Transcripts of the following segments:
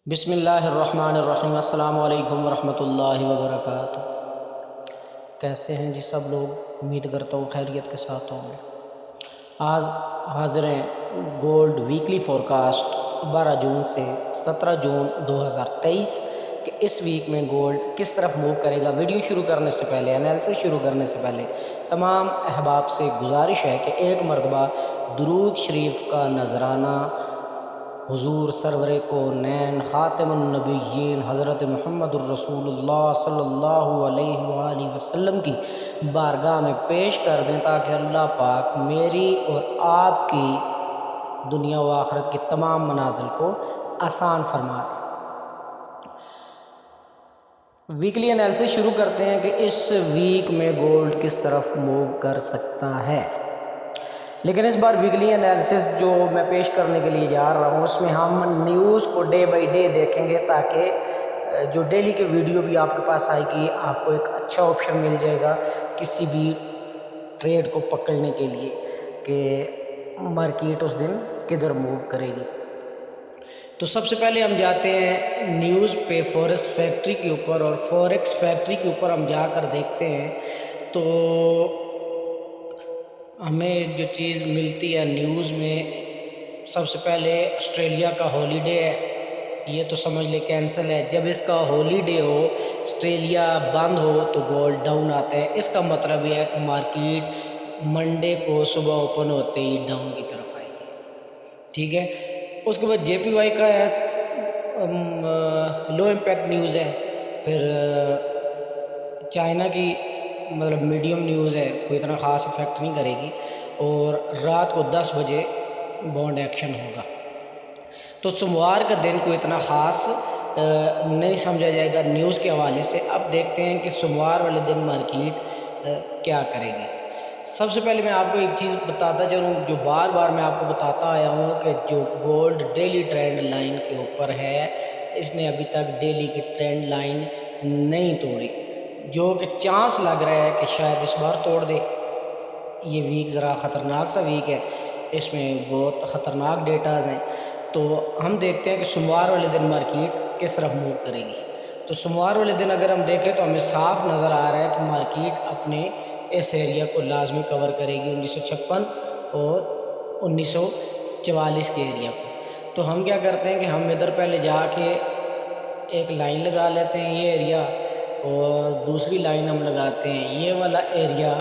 बिस्मिल्लाहिर्रहमानिर्रहीम। अस्सलामु अलैकुम वरहमतुल्लाहि वबरकातुहू। कैसे हैं जी सब लोग? उम्मीद करता हूँ खैरियत के साथ होंगे। आज हाजिर हैं गोल्ड वीकली फ़ोरकास्ट 12 जून से 17 जून 2023 कि इस वीक में गोल्ड किस तरफ मूव करेगा। वीडियो शुरू करने से पहले, एनालिसिस शुरू करने से पहले तमाम अहबाब से गुजारिश है कि एक मरतबा दुरूद शरीफ का नजराना हुजूर सरवर को नैन ख़ातिमुन नबिय्यीन हज़रत मुहम्मदुर रसूलुल्लाह सल्लल्लाहु अलैहि वसल्लम की बारगाह में पेश कर दें ताकि अल्लाह पाक मेरी और आपकी दुनिया व आखिरत की तमाम मनाजिल को आसान फरमा दें। वीकली एनालिसिस शुरू करते हैं कि इस वीक में गोल्ड किस तरफ मूव कर सकता है। लेकिन इस बार वीकली एनालिसिस जो मैं पेश करने के लिए जा रहा हूँ उसमें हम न्यूज़ को डे बाय डे देखेंगे ताकि जो डेली की वीडियो भी आपके पास आएगी आपको एक अच्छा ऑप्शन मिल जाएगा किसी भी ट्रेड को पकड़ने के लिए कि मार्केट उस दिन किधर मूव करेगी। तो सबसे पहले हम जाते हैं न्यूज़ पे फॉरेक्स फैक्ट्री के ऊपर, और फॉरेक्स फैक्ट्री के ऊपर हम जाकर देखते हैं तो हमें जो चीज़ मिलती है न्यूज़ में, सबसे पहले ऑस्ट्रेलिया का हॉलीडे है, ये तो समझ ले कैंसिल है। जब इसका हॉलीडे हो, ऑस्ट्रेलिया बंद हो तो गोल्ड डाउन आता है। इसका मतलब यह है कि मार्केट मंडे को सुबह ओपन होते ही डाउन की तरफ आएगी। ठीक है। उसके बाद JPY का है, लो इम्पैक्ट न्यूज़ है। फिर चाइना की मतलब मीडियम न्यूज़ है, कोई इतना ख़ास इफेक्ट नहीं करेगी। और रात को 10 बजे बॉन्ड एक्शन होगा। तो सोमवार का दिन कोई इतना ख़ास नहीं समझा जाएगा न्यूज़ के हवाले से। अब देखते हैं कि सोमवार वाले दिन मार्केट क्या करेगी। सबसे पहले मैं आपको एक चीज़ बताता चलूँ जो बार बार मैं आपको बताता आया हूँ कि जो गोल्ड डेली ट्रेंड लाइन के ऊपर है, इसने अभी तक डेली की ट्रेंड लाइन नहीं तोड़ी, जो कि चांस लग रहा है कि शायद इस बार तोड़ दे। ये वीक ज़रा ख़तरनाक सा वीक है, इसमें बहुत ख़तरनाक डेटाज हैं। तो हम देखते हैं कि सोमवार वाले दिन मार्केट किस तरफ मूव करेगी। तो सोमवार वाले दिन अगर हम देखें तो हमें साफ नज़र आ रहा है कि मार्केट अपने इस एरिया को लाजमी कवर करेगी, 1956 और 1944 के एरिया को। तो हम क्या करते हैं कि हम इधर पहले जाके एक लाइन लगा लेते हैं ये एरिया, और दूसरी लाइन हम लगाते हैं ये वाला एरिया,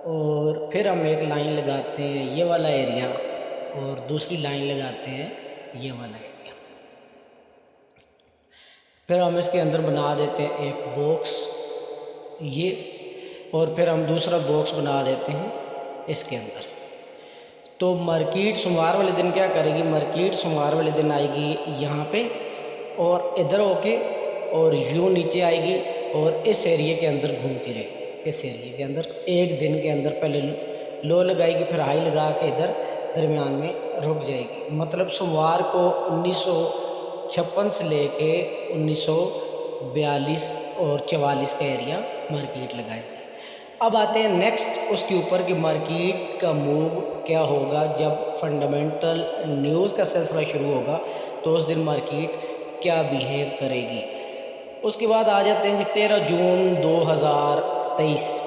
और फिर हम एक लाइन लगाते हैं ये वाला एरिया, और दूसरी लाइन लगाते हैं ये वाला एरिया। फिर हम इसके अंदर बना देते हैं एक बॉक्स ये, और फिर हम दूसरा बॉक्स बना देते हैं इसके अंदर। तो मार्केट सोमवार वाले दिन क्या करेगी? मार्केट सोमवार वाले दिन आएगी यहाँ पे और इधर होके और यूँ नीचे आएगी और इस एरिया के अंदर घूमती रहेगी। इस एरिया के अंदर एक दिन के अंदर पहले लो लगाएगी, फिर हाई लगा के इधर दरमियान में रुक जाएगी। मतलब सोमवार को 1956 से लेके 1942 और 44 का एरिया मार्केट लगाएगी। अब आते हैं नेक्स्ट उसके ऊपर कि मार्केट का मूव क्या होगा जब फंडामेंटल न्यूज़ का सिलसिला शुरू होगा, तो उस दिन मार्केट क्या बिहेव करेगी। उसके बाद आ जाते हैं कि 13 जून 2023।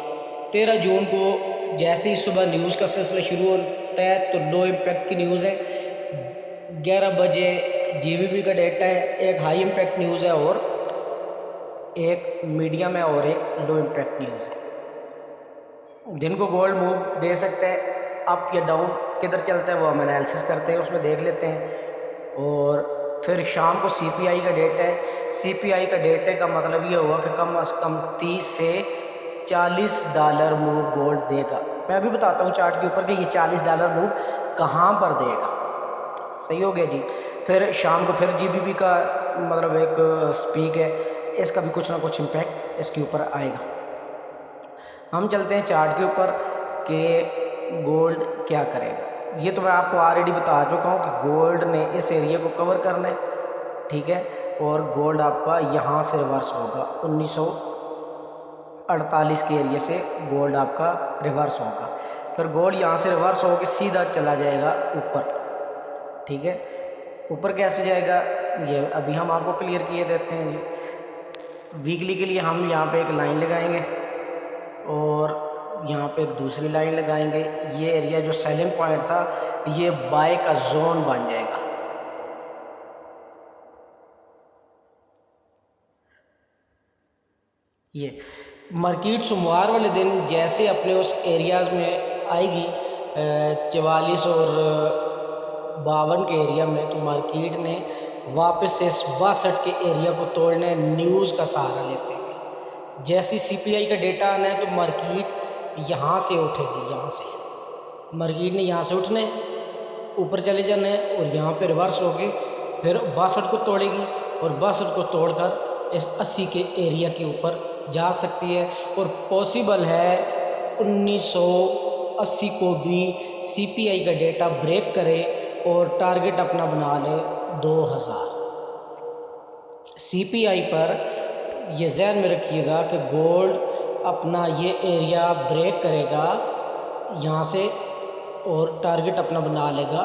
13 जून को जैसे ही सुबह न्यूज़ का सिलसिला शुरू होता है तो लो इम्पैक्ट की न्यूज़ है। 11 बजे GBP का डेटा है, एक हाई इम्पैक्ट न्यूज़ है और एक मीडियम है और एक लो इम्पैक्ट न्यूज़ है। जिनको गोल्ड मूव दे सकते हैं अप या डाउन, किधर चलता है वो हम एनालिसिस करते हैं, उसमें देख लेते हैं। और फिर शाम को CPI का डेटा है। CPI का डेटे का मतलब ये हुआ कि कम से कम 30 से $40 मूव गोल्ड देगा। मैं अभी बताता हूँ चार्ट के ऊपर कि ये $40 मूव कहाँ पर देगा। सही हो गया जी। फिर शाम को फिर GBP का मतलब एक स्पीक है, इसका भी कुछ ना कुछ इम्पैक्ट इसके ऊपर आएगा। हम चलते हैं चार्ट के ऊपर कि गोल्ड क्या करेगा। ये तो मैं आपको ऑलरेडी बता चुका हूँ कि गोल्ड ने इस एरिया को कवर करना है, ठीक है। और गोल्ड आपका यहाँ से रिवर्स होगा, 1948 के एरिया से गोल्ड आपका रिवर्स होगा। फिर गोल्ड यहाँ से रिवर्स होकर सीधा चला जाएगा ऊपर, ठीक है। ऊपर कैसे जाएगा? ये अभी हम आपको क्लियर किए देते हैं जी। वीकली के लिए हम यहाँ पे एक लाइन लगाएंगे और यहाँ पे एक दूसरी लाइन लगाएंगे। ये एरिया जो सेलिंग पॉइंट था ये बाय का जोन बन जाएगा। ये मार्केट सोमवार वाले दिन जैसे अपने उस एरियाज़ में आएगी 44 और 52 के एरिया में, तो मार्केट ने वापस से 62 के एरिया को तोड़ने न्यूज़ का सहारा लेते हुए। जैसे CPI का डेटा आना है तो मार्केट यहाँ से उठेगी, यहाँ से मार्केट ने यहाँ से उठने ऊपर चले जाना है और यहाँ पे रिवर्स होके फिर 62 को तोड़ेगी और 62 को तोड़कर इस 80 के एरिया के ऊपर जा सकती है। और पॉसिबल है 1980 को भी CPI का डेटा ब्रेक करे और टारगेट अपना बना ले 2000। CPI पर ये ज़हन में रखिएगा कि गोल्ड अपना ये एरिया ब्रेक करेगा यहाँ से और टारगेट अपना बना लेगा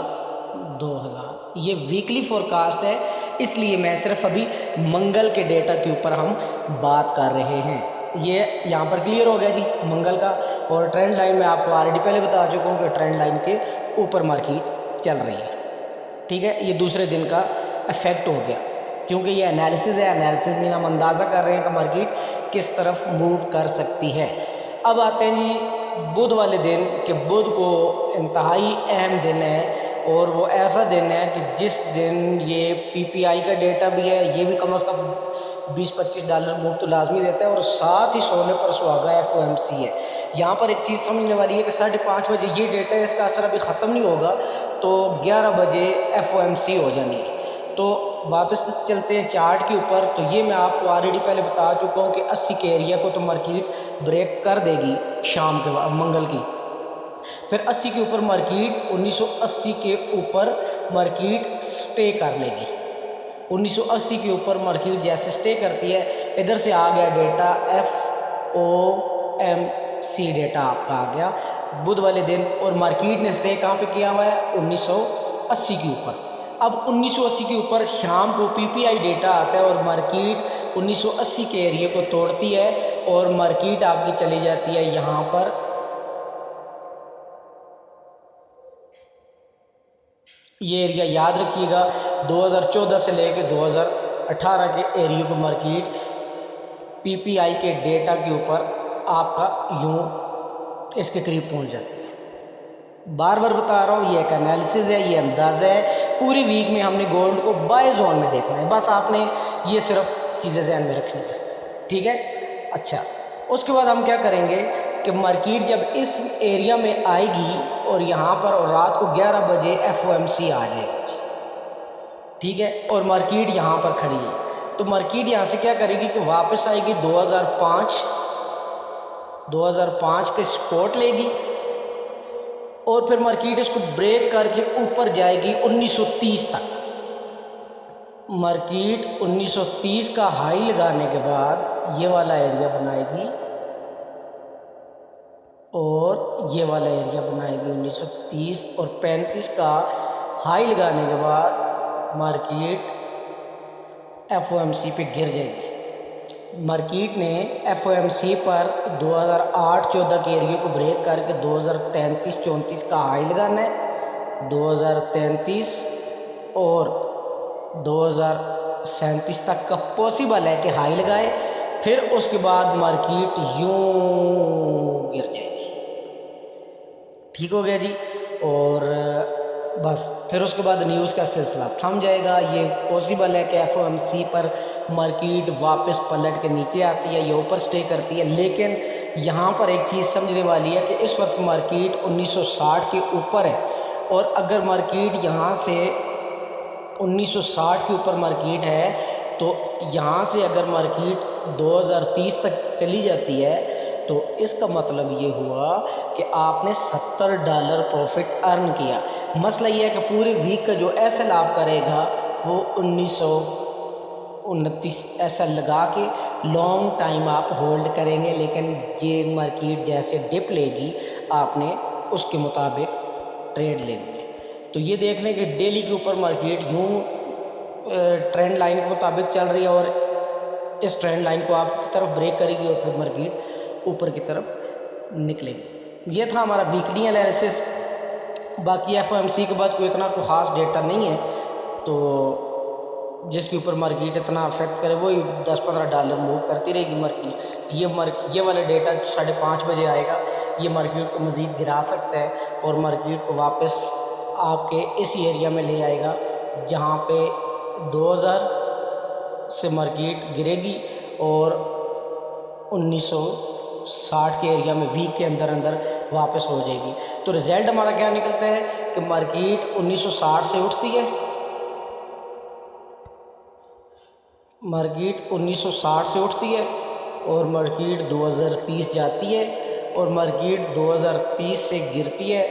2000। ये वीकली फोरकास्ट है, इसलिए मैं सिर्फ अभी मंगल के डेटा के ऊपर हम बात कर रहे हैं। ये यहाँ पर क्लियर हो गया जी मंगल का। और ट्रेंड लाइन में आपको ऑलरेडी पहले बता चुका हूँ कि ट्रेंड लाइन के ऊपर मार्केट चल रही है। ठीक है, ये दूसरे दिन का इफेक्ट हो गया क्योंकि ये एनालिसिस है। एनालिसिस में हम अंदाज़ा कर रहे हैं कि मार्केट किस तरफ मूव कर सकती है। अब आते हैं जी बुध वाले दिन कि बुध को इंतहाई अहम दिन है और वो ऐसा दिन है कि जिस दिन ये PPI का डेटा भी है, ये भी कम से कम $20-25 मूव तो लाजमी देता है और साथ ही सोने पर सुहागा FOMC है। यहाँ पर एक चीज़ समझने वाली है कि 5:30 बजे ये डेटा है, इसका असर अभी ख़त्म नहीं होगा तो 11 बजे FOMC हो जानी है। तो वापस चलते हैं चार्ट के ऊपर। तो ये मैं आपको ऑलरेडी पहले बता चुका हूँ कि 80 के एरिया को तो मार्केट ब्रेक कर देगी शाम के बाद मंगल की। फिर 80 के ऊपर मार्केट 1980 के ऊपर मार्केट स्टे कर लेगी। 1980 के ऊपर मार्केट जैसे स्टे करती है, इधर से आ गया डेटा FOMC डेटा आपका आ गया बुध वाले दिन और मार्केट ने स्टे कहाँ पे किया हुआ है 1980 के ऊपर। अब 1980 के ऊपर शाम को PPI डेटा आता है और मार्केट 1980 के एरिया को तोड़ती है और मार्केट आपकी चली जाती है यहाँ पर ये एरिया याद रखिएगा 2014 से लेके 2018 के एरिया को मार्केट PPI के डेटा के ऊपर आपका यूं इसके करीब पहुंच जाती है। बार बार बता रहा हूँ ये एक एनालिसिस है, ये अंदाज़ा है। पूरी वीक में हमने गोल्ड को बाय जोन में देखना है, बस आपने ये सिर्फ चीज़ें ध्यान में रखनी है। ठीक है, अच्छा उसके बाद हम क्या करेंगे कि मार्केट जब इस एरिया में आएगी और यहाँ पर और रात को 11 बजे FOMC आ जाएगी। ठीक है, और मार्केट यहाँ पर खड़ी है तो मार्केट यहाँ से क्या करेगी कि वापस आएगी 2005 के सपोर्ट लेगी और फिर मार्केट इसको ब्रेक करके ऊपर जाएगी 1930 तक। मार्केट 1930 का हाई लगाने के बाद ये वाला एरिया बनाएगी और ये वाला एरिया बनाएगी 1930 और 35 का हाई लगाने के बाद मार्केट FOMC पे गिर जाएगी। मार्केट ने FOMC पर 2008-14 के एरिया को ब्रेक करके 2033-34 का हाई लगाना है, 2033 और 2037 तक का पॉसिबल है कि हाई लगाए। फिर उसके बाद मार्केट यूं गिर जाएगी। ठीक हो गया जी। और बस फिर उसके बाद न्यूज़ का सिलसिला थम जाएगा। ये पॉसिबल है कि FOMC पर मार्केट वापस पलट के नीचे आती है या ऊपर स्टे करती है, लेकिन यहाँ पर एक चीज़ समझने वाली है कि इस वक्त मार्केट 1960 के ऊपर है और अगर मार्केट यहाँ से 1960 के ऊपर मार्केट है तो यहाँ से अगर मार्केट 2030 तक चली जाती है तो इसका मतलब ये हुआ कि आपने $70 प्रॉफिट अर्न किया। मसला ये है कि पूरे वीक का जो SL आप करेगा वो 1929 SL लगा के लॉन्ग टाइम आप होल्ड करेंगे, लेकिन ये मार्केट जैसे डिप लेगी आपने उसके मुताबिक ट्रेड लेनी है। तो ये देख लें कि डेली के ऊपर मार्केट यूँ ट्रेंड लाइन के मुताबिक चल रही है और इस ट्रेंड लाइन को आप की तरफ ब्रेक करेगी और फिर मार्केट ऊपर की तरफ निकलेगी। ये था हमारा वीकली एनालिसिस। बाकी FOMC के बाद कोई इतना कोई ख़ास डेटा नहीं है तो जिसके ऊपर मार्केट इतना अफेक्ट करे, वही $10-15 मूव करती रहेगी मार्केट। ये वाला डेटा 5:30 बजे आएगा, ये मार्केट को मज़ीद गिरा सकता है और मार्केट को वापस आपके इस एरिया में ले आएगा जहाँ पे 2000 से मार्केट गिरेगी और 1960 के एरिया में वीक के अंदर अंदर वापस हो जाएगी। तो रिज़ल्ट हमारा क्या निकलता है कि मार्केट 1960 से उठती है, मार्केट 1960 से उठती है और मार्केट 2030 जाती है और मार्केट 2030 से गिरती है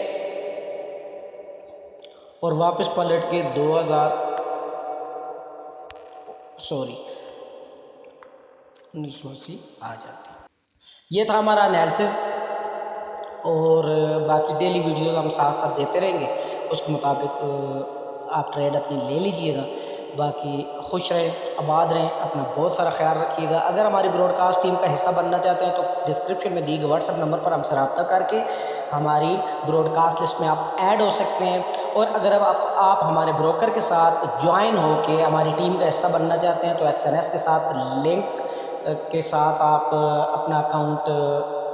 और वापस पलट के 1980 आ जाती है। ये था हमारा एनालिसिस और बाकी डेली वीडियोस हम साथ साथ देते रहेंगे, उसके मुताबिक आप ट्रेड अपनी ले लीजिएगा। बाकी खुश रहें, आबाद रहें, अपना बहुत सारा ख्याल रखिएगा। अगर हमारी ब्रॉडकास्ट टीम का हिस्सा बनना चाहते हैं तो डिस्क्रिप्शन में दिए गए व्हाट्सएप नंबर पर हमसे रब्ता करके हमारी ब्रॉडकास्ट लिस्ट में आप ऐड हो सकते हैं। और अगर आप हमारे ब्रोकर के साथ ज्वाइन हो के हमारी टीम का हिस्सा बनना चाहते हैं तो XNS के साथ लिंक के साथ आप अपना अकाउंट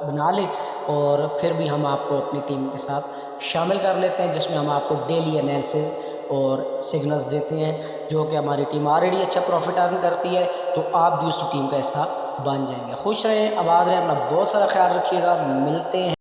बना लें और फिर भी हम आपको अपनी टीम के साथ शामिल कर लेते हैं, जिसमें हम आपको डेली एनालिसिस और सिग्नल्स देते हैं, जो कि हमारी टीम ऑलरेडी अच्छा प्रॉफिट अर्न करती है, तो आप भी उस टीम का हिस्सा बन जाएंगे। खुश रहें, आबाद रहें, अपना बहुत सारा ख्याल रखिएगा। मिलते हैं।